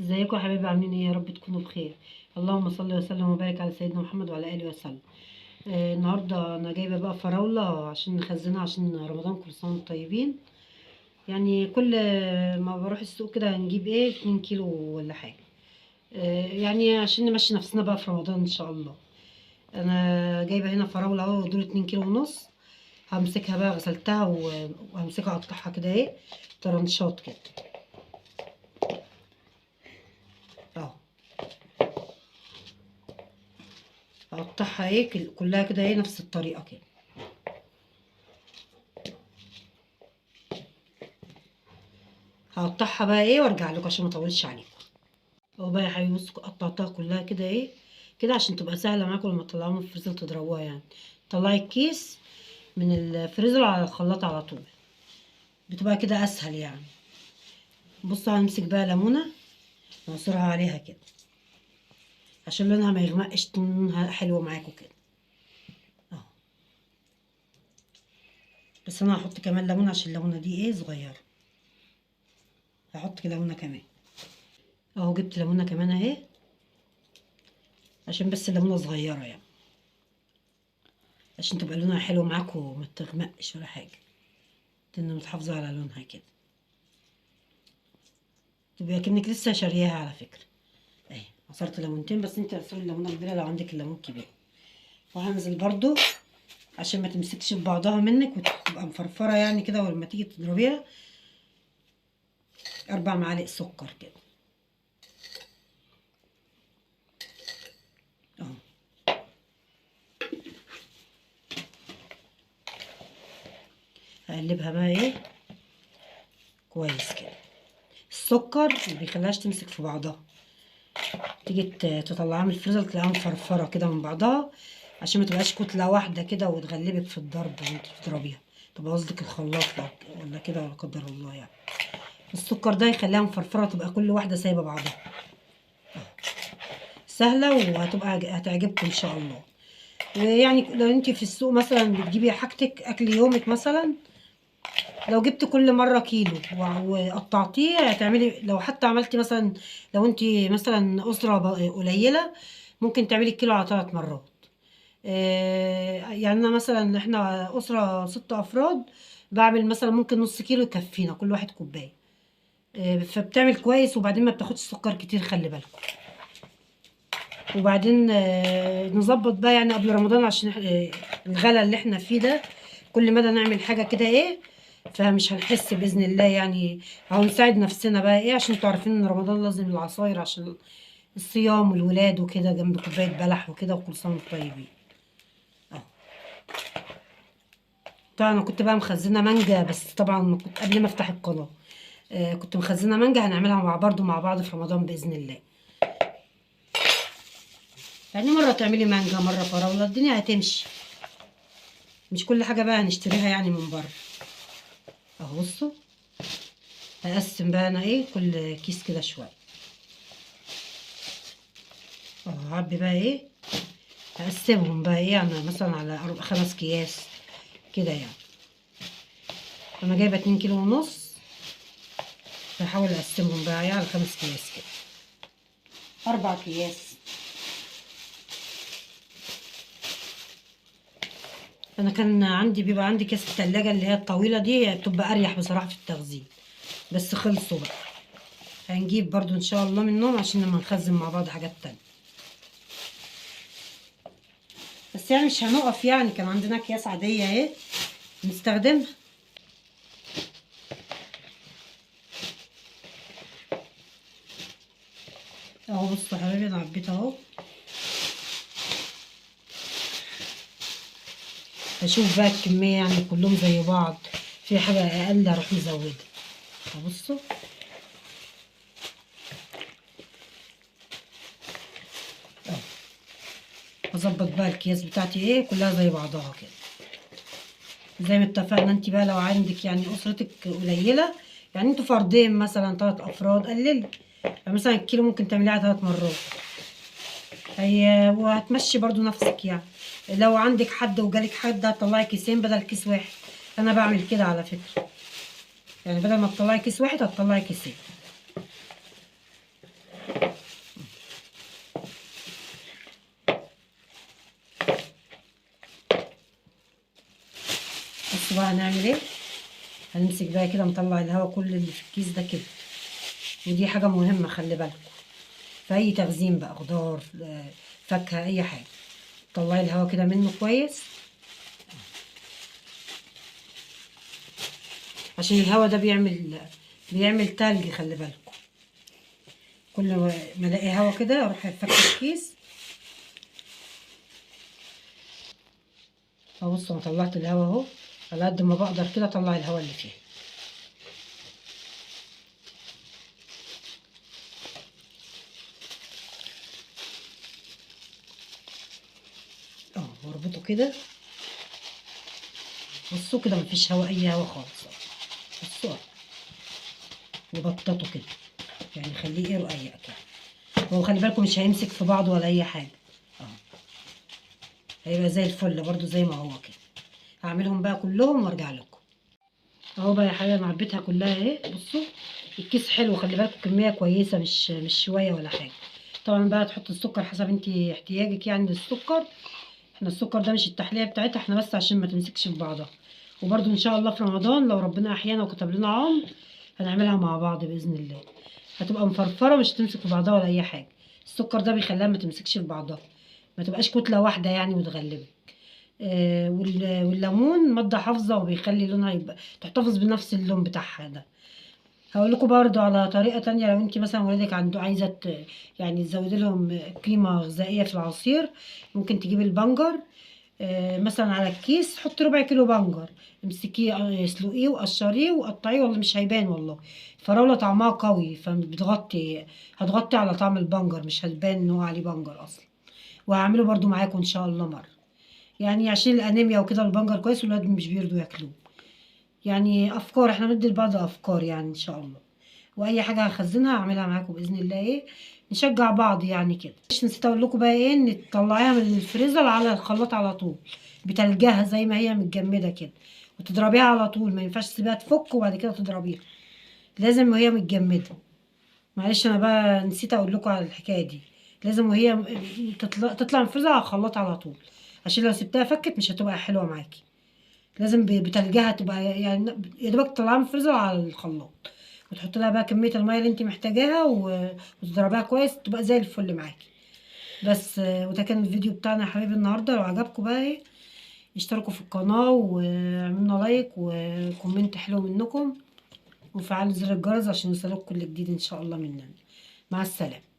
ازيكم يا حبايبي، عاملين ايه؟ يا رب تكونوا بخير. اللهم صل وسلم وبارك على سيدنا محمد وعلى اله وسلم. النهارده انا جايبه بقى فراوله عشان نخزنها عشان رمضان، كل سنه وانتم طيبين. يعني كل ما بروح السوق كده نجيب ايه 2 كيلو ولا حاجه. يعني عشان نمشي نفسنا بقى في رمضان ان شاء الله. انا جايبه هنا فراوله اهو، دول 2 كيلو ونص. همسكها بقى، غسلتها وهمسكها اقطعها كده ايه طرنشات كده اهو. هقطعها ايه كلها كده ايه نفس الطريقه كده. هقطعها بقى ايه وارجع لكم عشان ما اطولش عليكم. اهو بقى يا حبيبي، بصوا قطعتها كلها كده ايه كده عشان تبقى سهله معاكم لما تطلعوها من الفريزر تضربوها يعني. طلعي الكيس من الفريزر على الخلاط على طول، بتبقى كده اسهل يعني. بصوا هنمسك بقى ليمونه نعصرها عليها كده عشان لونها ما يغمقش، لونها حلو معاكم كده اهو. بس انا هحط كمان ليمونه عشان الليمونه دي ايه صغيره. هحط ليمونه كمان اهو، جبت ليمونه كمان اهي عشان بس الليمونه صغيره يعني، عشان تبقى لونها حلو معاكم وما تغمقش ولا حاجه، تبقى متحافظه على لونها كده، تبقى كأنك لسه شارياها على فكره. اهي عصرت ليمونتين، بس انت عصري الليمونه كبيره لو عندك الليمون كبير. وهنزل برضو عشان ما تمسكش في بعضها منك وتبقى مفرفره يعني كده، ولما تيجي تضربيها 4 معالق سكر كده اهو. هقلبها بقى ايه كويس كده. السكر ما بيخليهاش تمسك في بعضها، تيجي تطلعها من الفريزر تلاقيها مفرفره كده من بعضها، عشان ما تبقاش كتله واحده كده وتغلبك في الضرب وانت بتضربيها، تبوظ لك الخلاط ولا كده ولا قدر الله يعني. السكر ده يخليها مفرفره، تبقى كل واحده سايبه بعضها، سهله وهتبقى هتعجبكم ان شاء الله. ويعني لو انت في السوق مثلا بتجيبي حاجتك اكل يومك مثلا، لو جبت كل مره كيلو وقطعتيه هتعملي، لو حتى عملتي مثلا، لو انت مثلا اسره قليله ممكن تعملي الكيلو على 3 مرات. يعني انا مثلا احنا اسره 6 افراد، بعمل مثلا ممكن نص كيلو يكفينا كل واحد كوبايه. فبتعمل كويس، وبعدين ما بتاخدش سكر كتير، خلي بالكم. وبعدين نظبط بقى يعني قبل رمضان عشان الغلا اللي احنا فيه ده، كل مدى نعمل حاجة كده ايه، فمش هنحس بإذن الله يعني. او نساعد نفسنا بقى ايه، عشان انتوا عارفين ان رمضان لازم العصاير عشان الصيام والولاد وكده، جنب كوباية بلح وكده، وكل سنة وانتم طيبين اهو. طبعا انا كنت بقى مخزنة مانجا، بس طبعا ما كنت قبل ما افتح القناة كنت مخزنة مانجا، هنعملها برضو مع بعض في رمضان بإذن الله. يعني مرة تعملي مانجا مرة فراولة، الدنيا هتمشي، مش كل حاجة بقى هنشتريها يعني من بره اهو. بصوا هقسم بقى انا ايه كل كيس كده شوية اهو. هعبي بقى ايه، هقسمهم بقى ايه يعني مثلا على 5 اكياس كده يعني. انا جايبة 2 كيلو ونص، هحاول اقسمهم بقى ايه على 5 اكياس كده، 4 اكياس. انا كان عندي بيبقى عندي كيس التلاجة اللي هي الطويلة دي، بتبقى اريح بصراحة في التخزين، بس خلصوا بقى. هنجيب برضو ان شاء الله منهم عشان لما نخزن مع بعض حاجات تانية. بس يعني مش هنقف يعني، كان عندنا اكياس عادية اهي نستخدمها اهو. بصوا يا حبايبي انا عبيت اهو، هشوف بقى الكمية يعني كلهم زي بعض، في حاجة اقل اروح مزودة اهو. بصوا اهو، هظبط بقى الأكياس بتاعتي ايه كلها زي بعضها كده، زي ما اتفقنا. انت بقى لو عندك يعني اسرتك قليلة، يعني انتوا فردين مثلا 3 افراد، قللي يعني مثلا الكيلو ممكن تعمليها 3 مرات هي، وهتمشي برضو نفسك يعني. لو عندك حد وجالك حد هتطلعي كيسين بدل كيس واحد، انا بعمل كده على فكرة، يعني بدل ما تطلعي كيس واحد هتطلعي كيسين بصوا بقى هنعمل ايه. هنمسك بقى كده نطلع الهواء كل اللي في الكيس ده كده، ودي حاجه مهمه خلي بالكم في اي تخزين بقى، خضار فاكهه اي حاجه. طلعي الهواء كده منه كويس، عشان الهواء ده بيعمل تلج خلي بالكم. كل ما الاقي هواء كده اروح افك الكيس. بصوا انا طلعت الهواء اهو، على قد ما بقدر كده اطلع الهواء اللي فيه. واربطه كده. بصوا كده مفيش هواء، اي هواء خالص. بصوا وبططه كده، يعني خليه ايه رقيق كده. هو خلي بالكم مش هيمسك في بعضه ولا اي حاجه. هيبقى زي الفل برضو زي ما هو كده. هعملهم بقى كلهم وارجع لكم. اهو بقى يا حبايبي انا عبيتها كلها اهي. بصوا الكيس حلو خلي بالكم، كميه كويسه مش شويه ولا حاجه. طبعا بقى تحط السكر حسب انت احتياجك يعني للسكر. احنا السكر ده مش التحليه بتاعتها، احنا بس عشان ما تمسكش في بعضها. وبرضو ان شاء الله في رمضان لو ربنا احيانا وكتب لنا عمر هنعملها مع بعض باذن الله. هتبقى مفرفره مش هتمسك في بعضها ولا اي حاجه. السكر ده بيخليها ما تمسكش في بعضها، ما تبقاش كتله واحده يعني متغلبه. والليمون ماده حافظه وبيخلي لونها يبقى تحتفظ بنفس اللون بتاعها ده. هقول لكم برضو على طريقه تانية، لو انت مثلا ولادك عنده عايزه يعني تزودي لهم قيمه غذائيه في العصير. ممكن تجيبي البنجر مثلا على الكيس، حطي ربع كيلو بنجر، امسكيه اسلقيه وقشريه وقطعيه، والله مش هيبان والله. الفراوله طعمها قوي هتغطي على طعم البنجر، مش هتبان ان هو عليه بنجر اصلا. وهعمله برضو معاكم ان شاء الله مره، يعني عشان الانيميا وكده البنجر كويس والولاد مش بيرضوا ياكلوه. يعني افكار، احنا بندي لبعض افكار يعني ان شاء الله. واي حاجه هخزنها هعملها معاكم باذن الله، ايه نشجع بعض يعني كده. مش نسيت اقول لكم بقى ايه، ان تطلعيها من الفريزر على الخلاط على طول بتلجها زي ما هي متجمده كده، وتضربيها على طول. ما ينفعش تسيبيها تفك وبعد كده تضربيها، لازم وهي متجمده. معلش انا بقى نسيت اقول لكم على الحكايه دي. لازم وهي تطلع من الفريزر على الخلاط على طول، عشان لو سبتها فكت مش هتبقى حلوه معاكي. لازم بتلجها تبقى يعني يا دوبك تطلعها من الفريزر على الخلاط، وتحط لها بقى كميه الميه اللي انت محتاجاها وتضربيها كويس تبقى زي الفل معاكي. بس وده كان الفيديو بتاعنا يا حبايبي النهارده. لو عجبكم بقى ايه اشتركوا في القناه واعملوا لنا لايك وكومنت حلو منكم، وفعلوا زر الجرس عشان يوصلكوا كل جديد ان شاء الله مننا. مع السلامه.